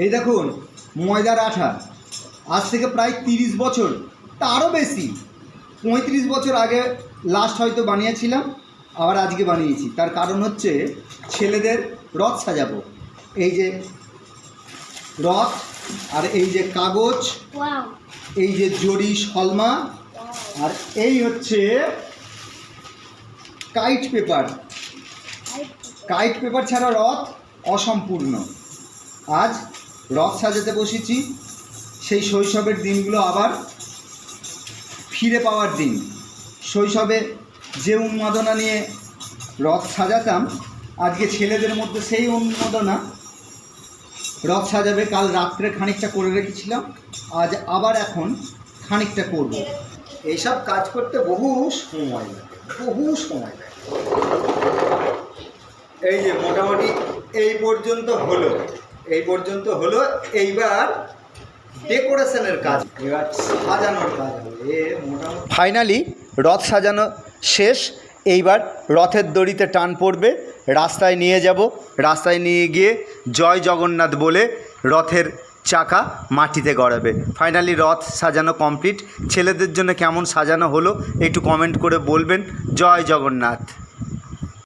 এই দেখুন ময়দার আঠা, আজ থেকে প্রায় 30 বছর, তারও বেশি, 35 বছর আগে লাস্ট হয়তো বানিয়েছিলাম, আবার আজকে বানিয়েছি। তার কারণ হচ্ছে ছেলেদের রথ সাজাবো। এই যে রথ, আর এই যে কাগজ, এই যে জরি শলমা, আর এই হচ্ছে কাইট পেপার। কাইট পেপার ছাড়া রথ অসম্পূর্ণ। আজ রথ সাজাতে বসেছি, সেই শৈশবের দিনগুলো আবার ফিরে পাওয়ার দিন। শৈশবে যে উন্মাদনা নিয়ে রথ সাজাতাম, আজকে ছেলেদের মধ্যে সেই উন্মাদনা। রথ সাজাবে, কাল রাত্রে খানিকটা করে রেখেছিলাম, আজ আবার এখন খানিকটা করব। এইসব কাজ করতে বহু সময় লাগে, বহু সময় লাগে। এই যে মোটামুটি এই পর্যন্ত হলো, এই পর্যন্ত হলো। এইবার ডেকোরেশনের কাজ, এবার সাজানোর কাজ হবে। মোটামুটি ফাইনালি রথ সাজানো শেষ। এইবার রথের দড়িতে টান পড়বে, রাস্তায় নিয়ে যাব। রাস্তায় নিয়ে গিয়ে জয় জগন্নাথ বলে রথের চাকা মাটিতে গড়াবে। ফাইনালি রথ সাজানো কমপ্লিট। ছেলেদের জন্য কেমন সাজানো হলো একটু কমেন্ট করে বলবেন। জয় জগন্নাথ।